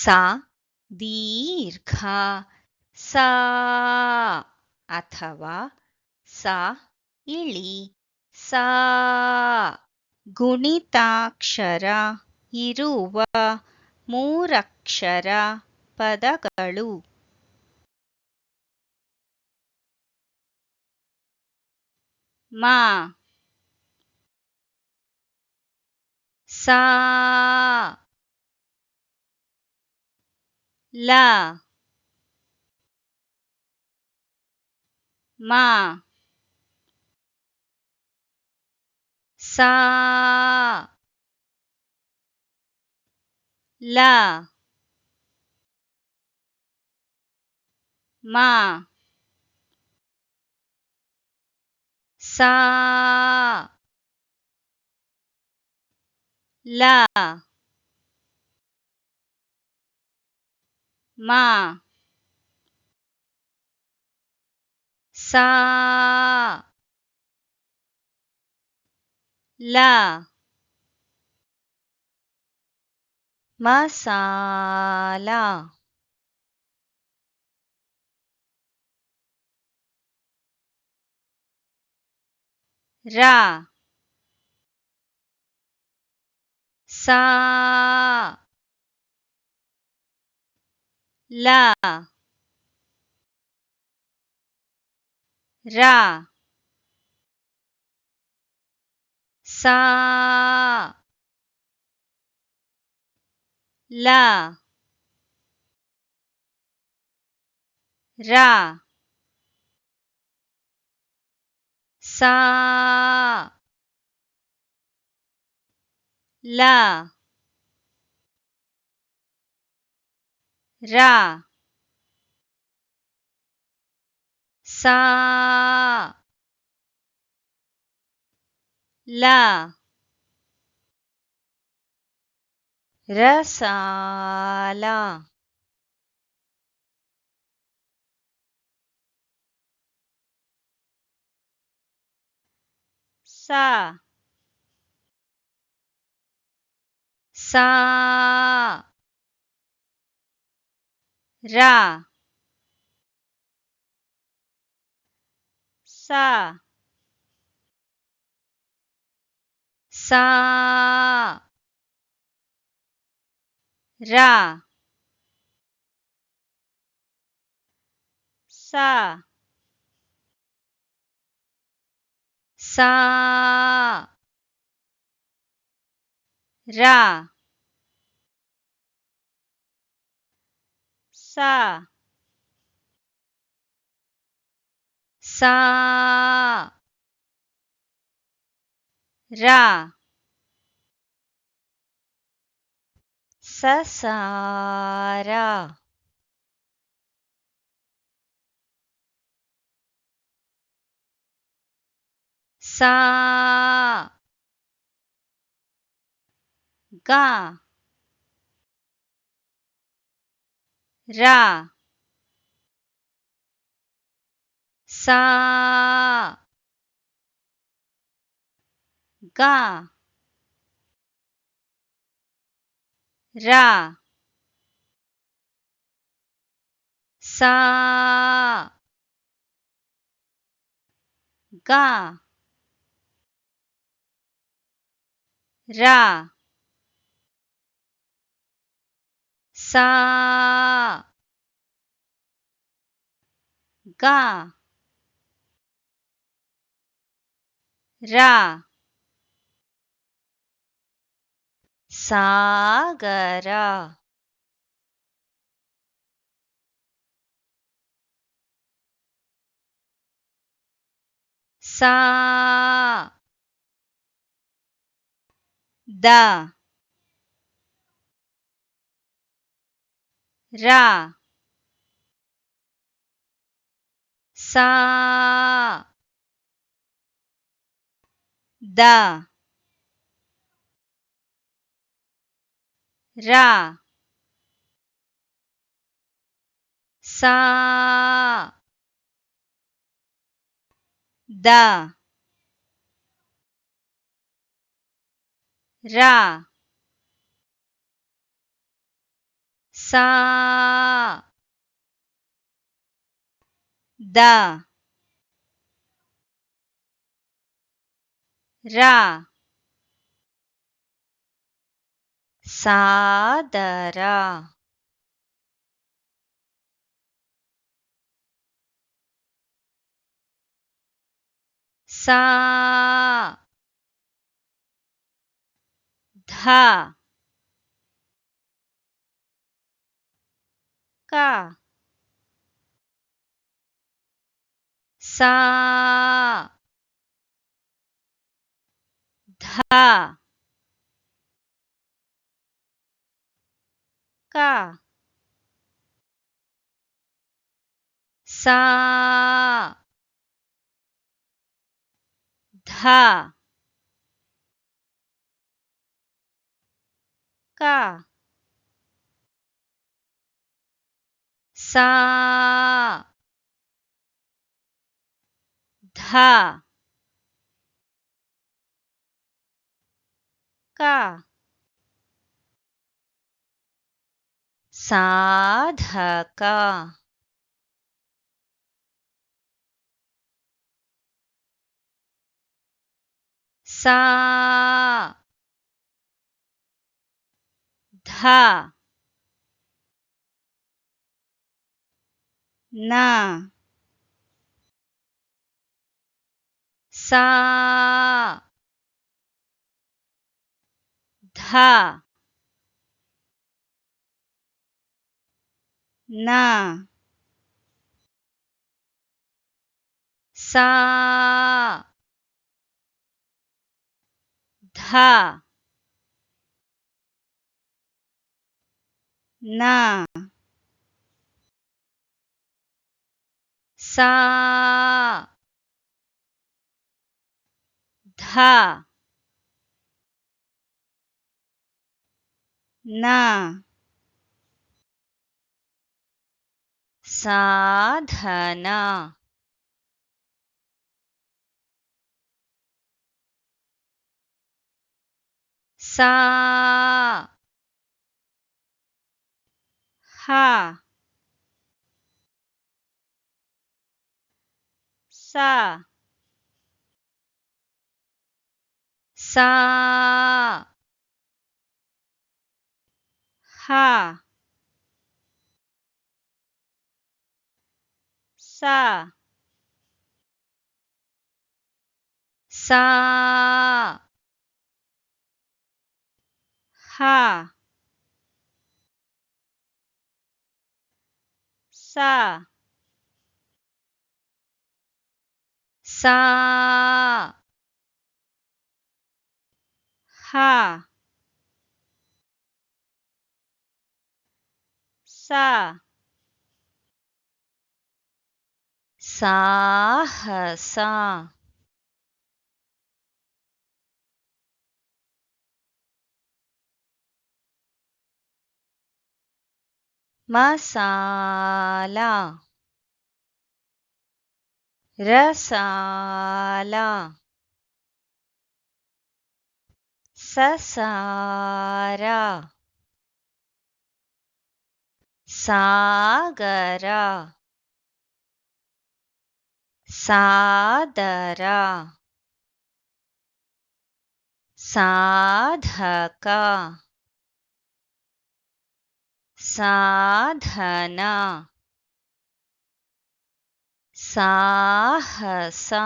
सा दीर्घ सा ಅಥವಾ ಸ ಇಳಿ ಸಾ ಗುಣಿತಾಕ್ಷರ ಇರುವ ಮೂರಕ್ಷರ ಪದಗಳು. ಮ ಸಾ ಲ ಮ ಸಾ ಲ ಮ ಸಾ ಲ ಮ ಸಾ ಲ ಮಸಾಲ. ರ ಸಾ ಲ ರ ಸಾ ಲ ರ ಸಾ ಲ ರ ಸಾ ಲ ರಸಾಲ. ಸಾ ಸಾ ರ ಸಾ ಸಾ ರ ಸಾ ಸಾ ರ ಸಾ ಸಾ ರ ಸಸಾರ. ಸಾ ಗ ರ ಸಾ ಗ ರ ಸಾ ಗ ರ ಸಾ ಗ ರ ಸಾಗರ. ಸಾ ದ ರ ಸಾ ದ ರ ಸಾ ದ ರ सा दा रा सादरा सा धा का सा धा का सा धा का सा धा का साधका सा धा ना सा धा ना सा धा ना सा धा ना साधना सा हा सा सा हा सा सा हा सा सा हा सा साहसा मसाला रसाला ससारा सागरा सादरा साधका साधना साहसा